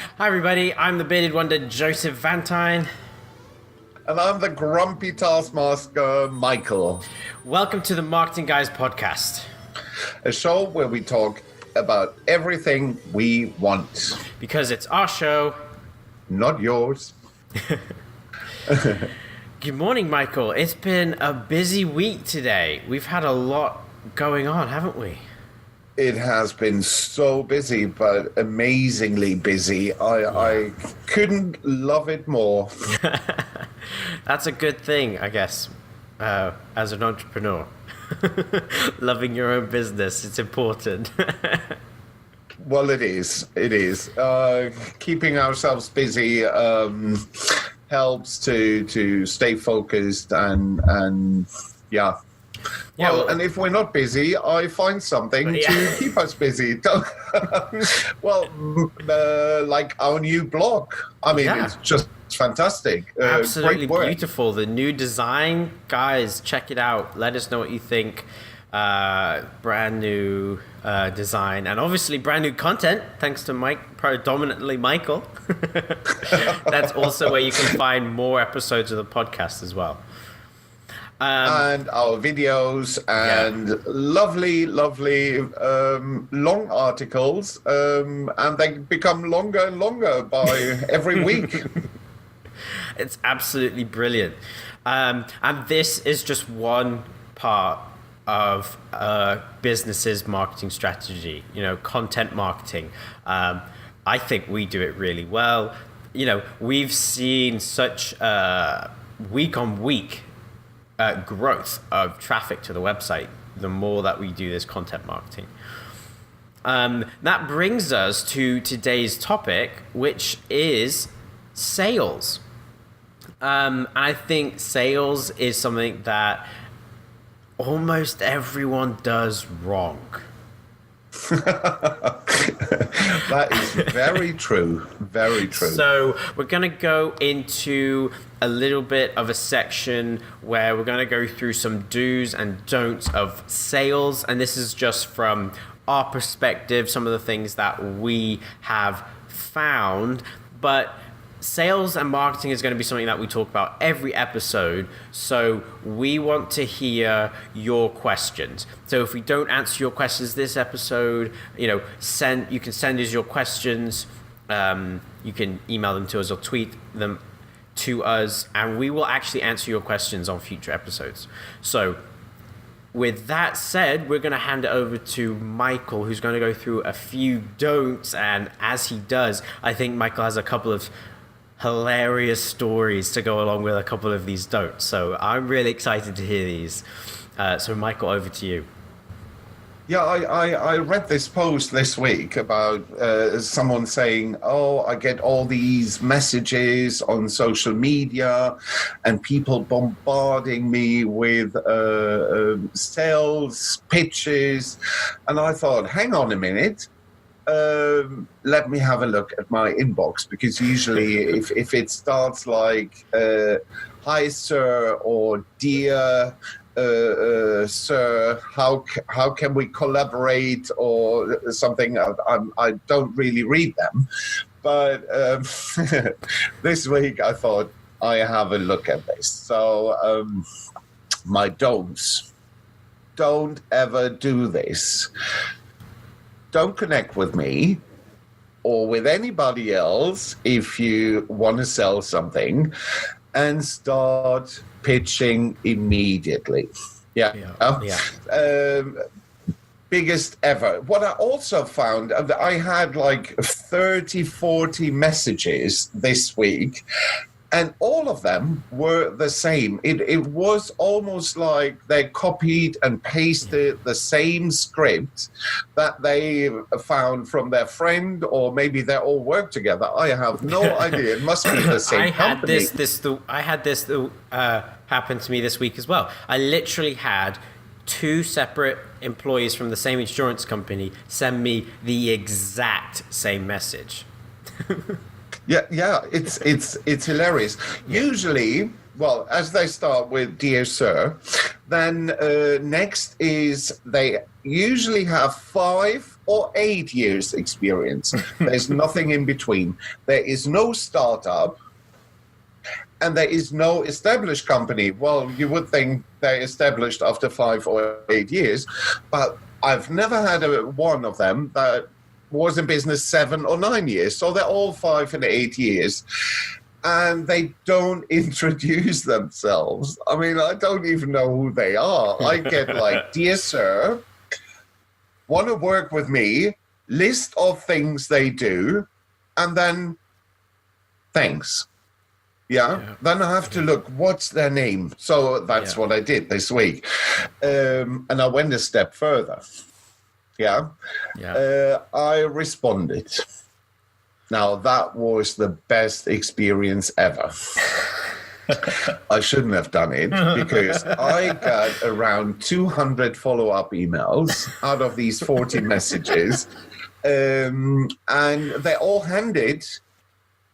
Hi, everybody. I'm the bearded wonder, Joseph Vantine. And I'm the grumpy taskmaster, Michael. Welcome to the Marketing Guys podcast. A show where we talk about everything we want. Because it's our show. Not yours. Good morning, Michael. It's been a busy week today. We've had a lot going on, haven't we? It has been so busy, but amazingly busy. I couldn't love it more. That's a good thing, I guess, as an entrepreneur. Loving your own business, it's important. Well, it is. It is. Keeping ourselves busy helps to stay focused and yeah. Yeah, Well, and if we're not busy, I find something to keep us busy. Well, like our new blog. I mean, it's just fantastic. Absolutely great work. beautiful. The new design, guys, check it out. Let us know what you think. Brand new design and obviously brand new content thanks to predominantly Michael. That's also where you can find more episodes of the podcast as well. And our videos and lovely long articles, and they become longer and longer by every week. It's absolutely brilliant. And this is just one part of a business's marketing strategy, content marketing. I think we do it really well. We've seen such week on week growth of traffic to the website the more that we do this content marketing. That brings us to today's topic, which is sales. And I think sales is something that almost everyone does wrong. That is very true. Very true. So we're going to go into a little bit of a section where we're going to go through some do's and don'ts of sales. And this is just from our perspective, some of the things that we have found. But sales and marketing is going to be something that we talk about every episode. So we want to hear your questions. So if we don't answer your questions this episode, you can send us your questions. You can email them to us or tweet them to us, and we will actually answer your questions on future episodes. So with that said, we're going to hand it over to Michael, who's going to go through a few don'ts. And as he does, I think Michael has a couple of hilarious stories to go along with a couple of these don'ts. So I'm really excited to hear these. So Michael, over to you. Yeah, I read this post this week about someone saying, I get all these messages on social media and people bombarding me with sales pitches. And I thought, hang on a minute. Let me have a look at my inbox, because usually if it starts like hi sir or dear sir, how can we collaborate or something, I don't really read them, but this week I thought I have a look at this. So my don'ts: don't ever do this. Don't connect with me or with anybody else if you want to sell something, and start pitching immediately. Biggest ever. What I also found, I had like 30, 40 messages this week, and all of them were the same. It was almost like they copied and pasted the same script that they found from their friend, or maybe they all work together. I have no idea. It must be the same company. I had this happen to me this week as well. I literally had two separate employees from the same insurance company send me the exact same message. Yeah, it's hilarious. Usually, well, as they start with "Dear Sir," then next is they usually have 5 or 8 years experience. There's nothing in between. There is no startup and there is no established company. Well, you would think they're established after 5 or 8 years, but I've never had one of them that was in business 7 or 9 years. So they're all 5 and 8 years. And they don't introduce themselves. I mean, I don't even know who they are. I get like, dear sir, want to work with me, list of things they do, and then thanks. Yeah. Then I have to look, what's their name? So that's what I did this week. And I went a step further. I responded. Now, that was the best experience ever. I shouldn't have done it because I got around 200 follow-up emails out of these 40 messages. And they're all handed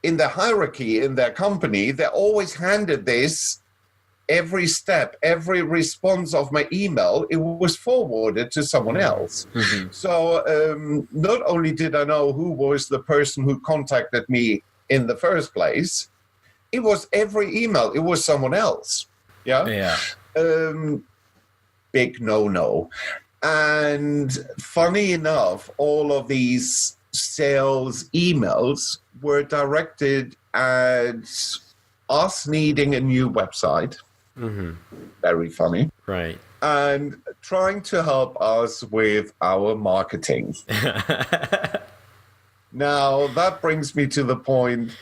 in the hierarchy in their company. They're always handed this every step, every response of my email, it was forwarded to someone else. Mm-hmm. So not only did I know who was the person who contacted me in the first place, it was every email. It was someone else. Yeah. Big no-no. And funny enough, all of these sales emails were directed at us needing a new website. Mm-hmm. Very funny. Right. And trying to help us with our marketing. Now, that brings me to the point,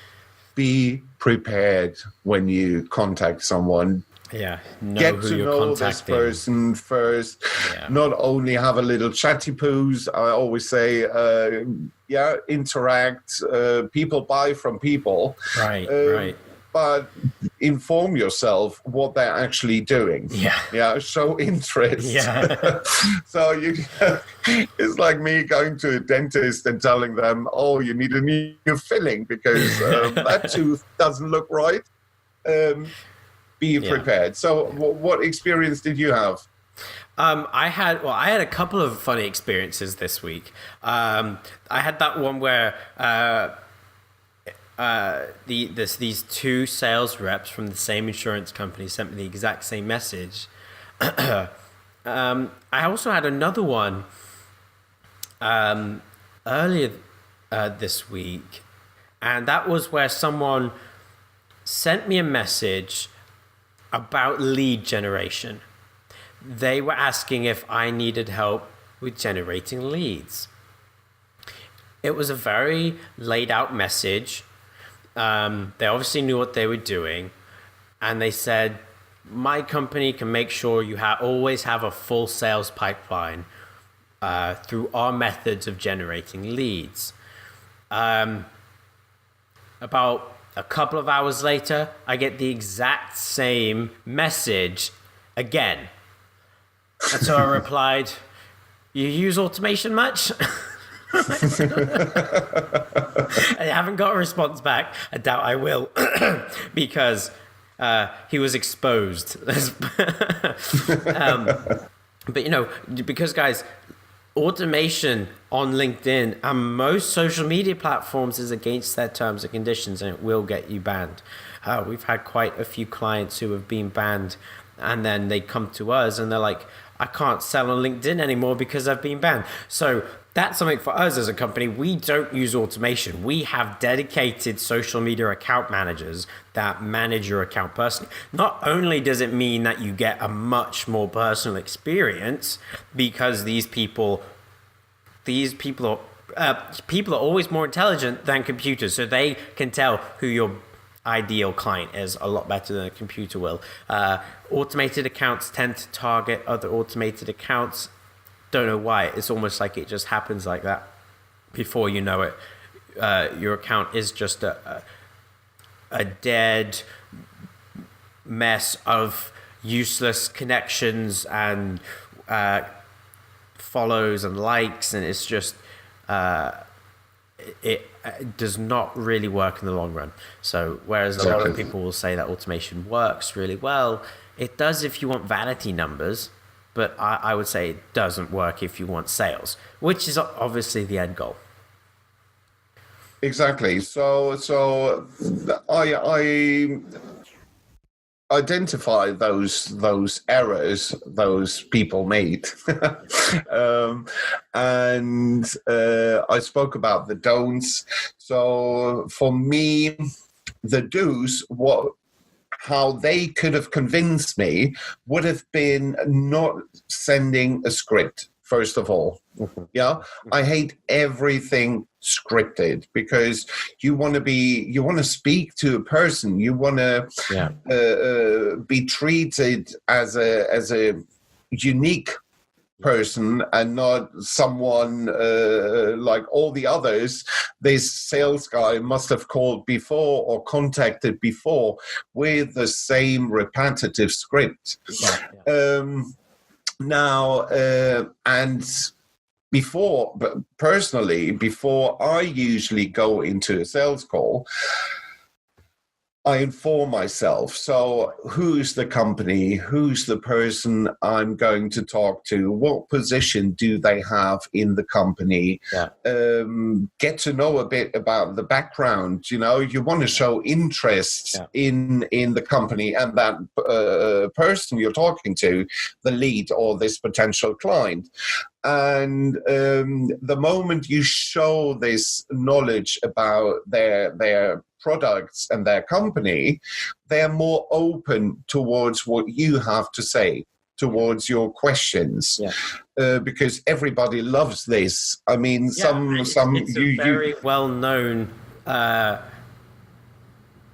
be prepared when you contact someone. Yeah. Get to know this person first. Yeah. Not only have a little chatty poos, I always say, interact. People buy from people. Right, right. But inform yourself what they're actually doing. Yeah. Show interest. Yeah. So it's like me going to a dentist and telling them, "Oh, you need a new filling because that tooth doesn't look right." Be prepared. So, what experience did you have? I had a couple of funny experiences this week. I had that one where these two sales reps from the same insurance company sent me the exact same message. I also had another one earlier this week, and that was where someone sent me a message about lead generation. They were asking if I needed help with generating leads. It was a very laid out message. They obviously knew what they were doing, and they said, my company can make sure you always have a full sales pipeline through our methods of generating leads. About a couple of hours later, I get the exact same message again. And so I replied, you use automation much? I haven't got a response back. I doubt I will because he was exposed. But, because guys, automation on LinkedIn and most social media platforms is against their terms and conditions, and it will get you banned. We've had quite a few clients who have been banned, and then they come to us and they're like, I can't sell on LinkedIn anymore because I've been banned. So that's something for us as a company. We don't use automation. We have dedicated social media account managers that manage your account personally. Not only does it mean that you get a much more personal experience because people are always more intelligent than computers, so they can tell who your ideal client is a lot better than a computer will. Automated accounts tend to target other automated accounts. Don't know why. It's almost like it just happens like that. Before you know it, your account is just a dead mess of useless connections and follows and likes, and it's just it does not really work in the long run. So whereas a lot of people will say that automation works really well, it does if you want vanity numbers, but I would say it doesn't work if you want sales, which is obviously the end goal. Exactly. So I identify those errors those people made, and I spoke about the don'ts. So for me, the do's, how they could have convinced me would have been not sending a script, first of all. Yeah, I hate everything scripted, because you want to speak to a person, you want to be treated as a unique person and not someone like all the others this sales guy must have called before or contacted before with the same repetitive script. Now and before I usually go into a sales call, I inform myself. So who's the company? Who's the person I'm going to talk to? What position do they have in the company? Get to know a bit about the background. You know, you want to show interest in the company and that person you're talking to, the lead or this potential client. And the moment you show this knowledge about their products and their company, they're more open towards what you have to say, towards your questions, because everybody loves this. I mean, it's a very well-known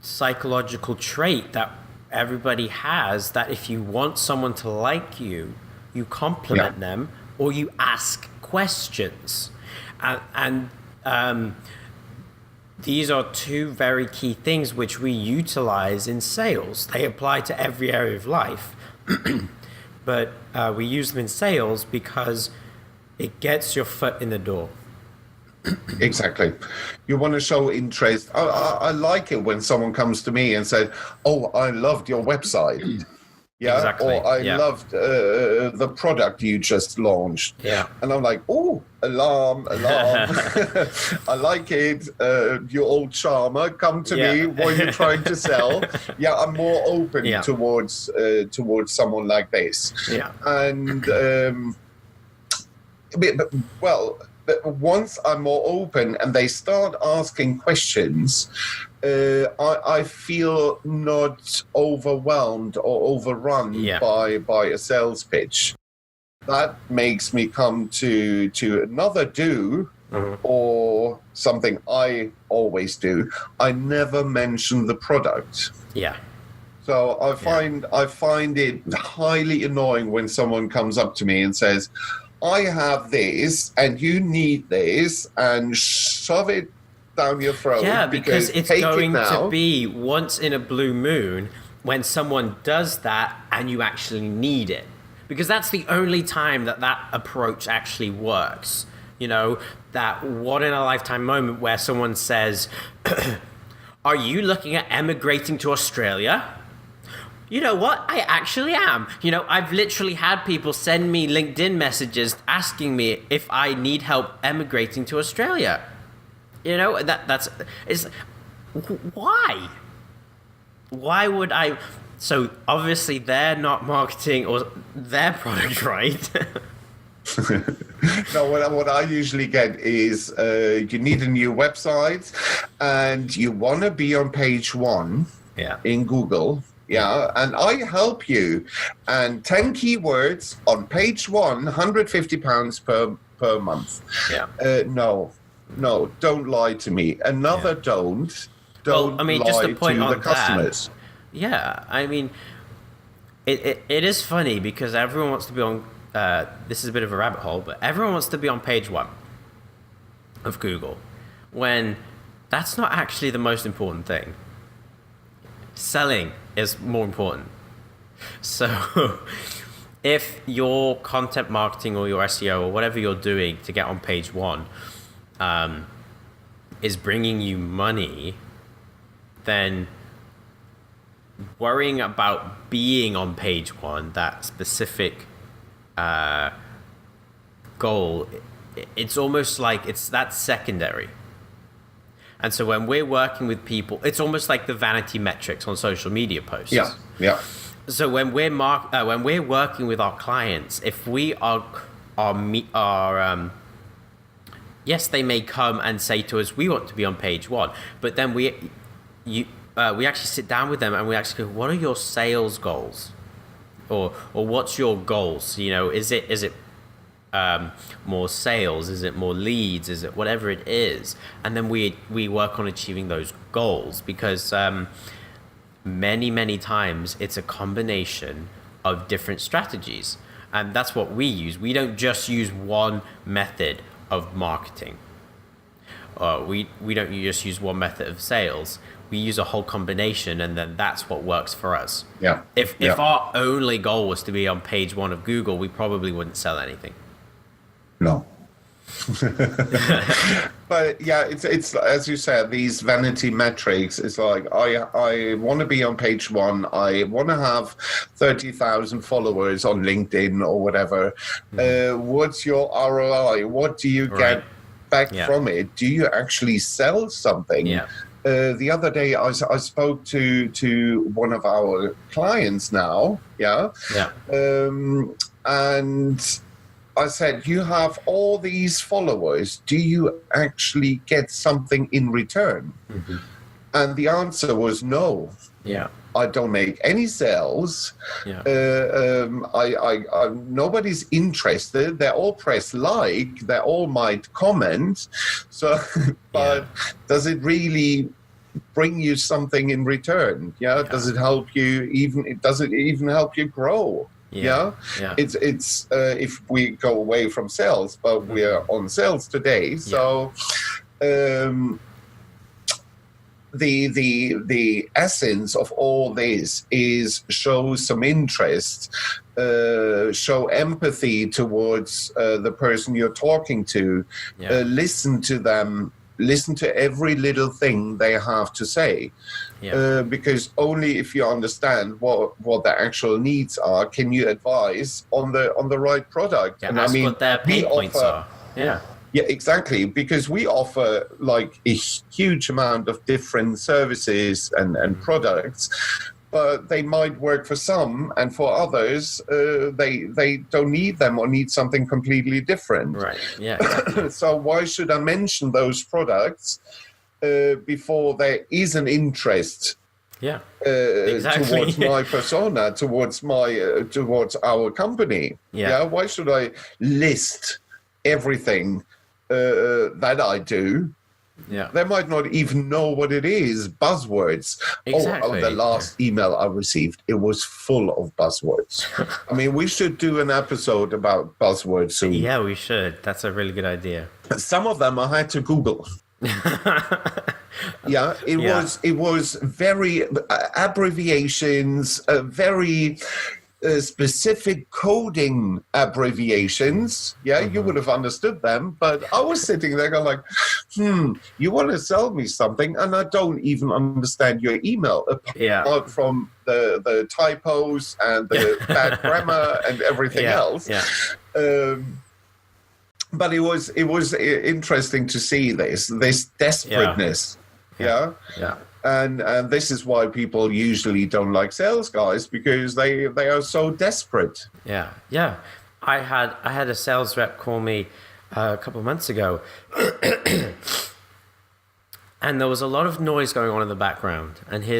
psychological trait that everybody has, that if you want someone to like you, you compliment them or you ask questions. And these are two very key things which we utilize in sales. They apply to every area of life, but we use them in sales because it gets your foot in the door. Exactly. You want to show interest. I like it when someone comes to me and says, "Oh, I loved your website." Yeah, exactly. Or I loved the product you just launched. Yeah, and I'm like, oh, alarm! I like it. Your old charmer, come to me. What are you trying to sell? Yeah, I'm more open towards someone like this. Yeah, and but once I'm more open and they start asking questions, I feel not overwhelmed or overrun by a sales pitch. That makes me come to another do, or something I always do. I never mention the product. Yeah. So I find it highly annoying when someone comes up to me and says, I have this and you need this, and shove it down your throat. Yeah, because it's going to be once in a blue moon when someone does that and you actually need it. Because that's the only time that approach actually works. You know, that one in a lifetime moment where someone says, are you looking at emigrating to Australia? You know what? I actually am. You know, I've literally had people send me LinkedIn messages asking me if I need help emigrating to Australia. You know, it's why? Why would I? So obviously they're not marketing or their product right. No, what I usually get is you need a new website and you want to be on page 1 in Google. Yeah, and I help you. And 10 keywords on page 1, £150 per month. Yeah. No, don't lie to me. Another don't lie just the point to on the customers. Yeah, I mean, it is funny because everyone wants to be on, this is a bit of a rabbit hole, but everyone wants to be on page 1 of Google, when that's not actually the most important thing. Selling is more important. So if your content marketing or your SEO or whatever you're doing to get on page 1 is bringing you money, then worrying about being on page 1, that specific goal, it's almost like that's secondary. And so when we're working with people, it's almost like the vanity metrics on social media posts. Yeah. So when we're working with our clients, if we are yes, they may come and say to us, we want to be on page one, but then we actually sit down with them and we actually go, what are your sales goals, or what's your goals? Is it more sales? Is it more leads? Is it whatever it is? And then we work on achieving those goals, because many times it's a combination of different strategies, and that's what we use. We don't just use one method of marketing. We don't just use one method of sales. We use a whole combination, and then that's what works for us. Yeah. If our only goal was to be on page one of Google, we probably wouldn't sell anything. No. But yeah, it's as you said, these vanity metrics. It's like I want to be on page one. I want to have 30,000 followers on LinkedIn or whatever. What's your ROI? What do you get back from it? Do you actually sell something? Yeah. The other day, I spoke to one of our clients now. Yeah. And I said, you have all these followers. Do you actually get something in return? Mm-hmm. And the answer was no. Yeah. I don't make any sales. Yeah. I nobody's interested. They all press like. They all might comment. So, but does it really bring you something in return? Yeah. Does it help you does it even help you grow? Yeah. It's if we go away from sales, but we are on sales today. So the essence of all this is show some interest, show empathy towards the person you're talking to, listen to them, listen to every little thing they have to say. Because only if you understand what their actual needs are, can you advise on the right product. And that's what their pain points are. Yeah, exactly. Because we offer like a huge amount of different services and products, but they might work for some, and for others, they don't need them or need something completely different. Right. Yeah. Exactly. So why should I mention those products before there is an interest? Towards my persona, towards our company. Why should I list everything that I do? They might not even know what it is. Buzzwords. Exactly. The last email I received, it was full of buzzwords. I mean, we should do an episode about buzzwords soon. Yeah, we should. That's a really good idea. Some of them I had to Google. It was very abbreviations, very specific coding abbreviations. You would have understood them, but I was sitting there going like, you want to sell me something and I don't even understand your email apart from the typos and the bad grammar and everything else. But it was interesting to see this desperateness. And this is why people usually don't like sales guys, because they are so desperate. I had a sales rep call me a couple of months ago, and there was a lot of noise going on in the background, and he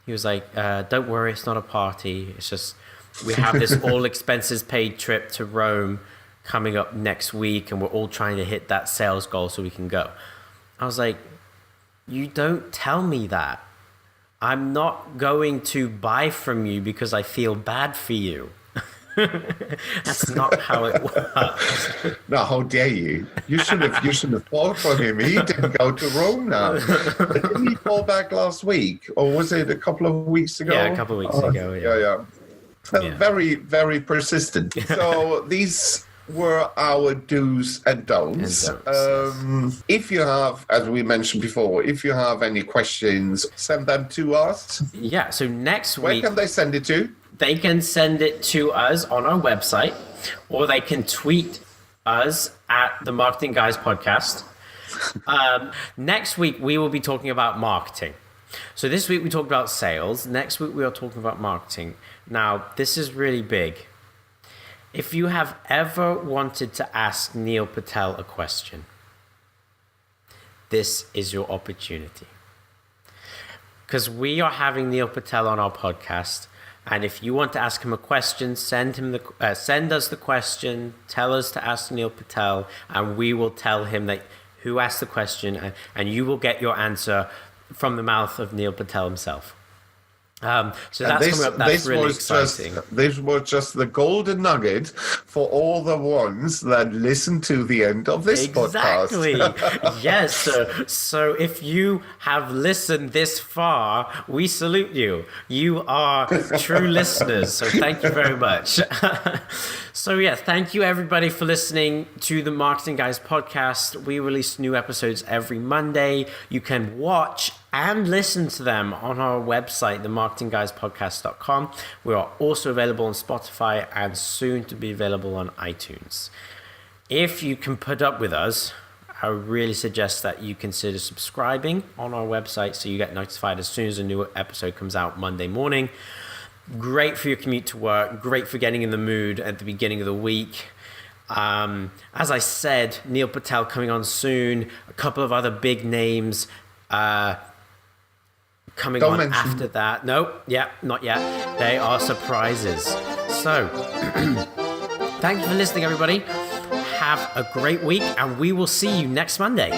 was like, don't worry, it's not a party, it's just we have this all expenses paid trip to Rome coming up next week, and we're all trying to hit that sales goal so we can go. I was like, you don't tell me that. I'm not going to buy from you because I feel bad for you. That's not how it works. No, how dare you? You should have bought from him. He didn't go to Rome now. Didn't he fall back last week? Or was it a couple of weeks ago? Yeah, a couple of weeks ago. Very, very persistent. So these were our do's and don'ts. If you have, as we mentioned before, if you have any questions, send them to us. So next week... Where can they send it to? They can send it to us on our website. or they can tweet us at the Marketing Guys Podcast. Next week, we will be talking about marketing. So this week we talked about sales. Next week we are talking about marketing. Now, this is really big. If you have ever wanted to ask Neil Patel a question, this is your opportunity. Because we are having Neil Patel on our podcast, and if you want to ask him a question, send us the question, tell us to ask Neil Patel, and we will tell him that who asked the question, and you will get your answer from the mouth of Neil Patel himself. So that's coming up. That's really exciting. This was just the golden nugget for all the ones that listen to the end of this podcast. Exactly. Yes. So if you have listened this far, we salute you. You are true listeners. So thank you very much. So yeah, thank you everybody for listening to the Marketing Guys podcast. We release new episodes every Monday. You can watch and listen to them on our website, themarketingguyspodcast.com. We are also available on Spotify and soon to be available on iTunes. If you can put up with us, I really suggest that you consider subscribing on our website so you get notified as soon as a new episode comes out Monday morning. Great for your commute to work, great for getting in the mood at the beginning of the week. As I said, Neil Patel coming on soon, a couple of other big names coming Don't on mention. after that. No, not yet. They are surprises. So, thank you for listening, everybody. Have a great week, and we will see you next Monday.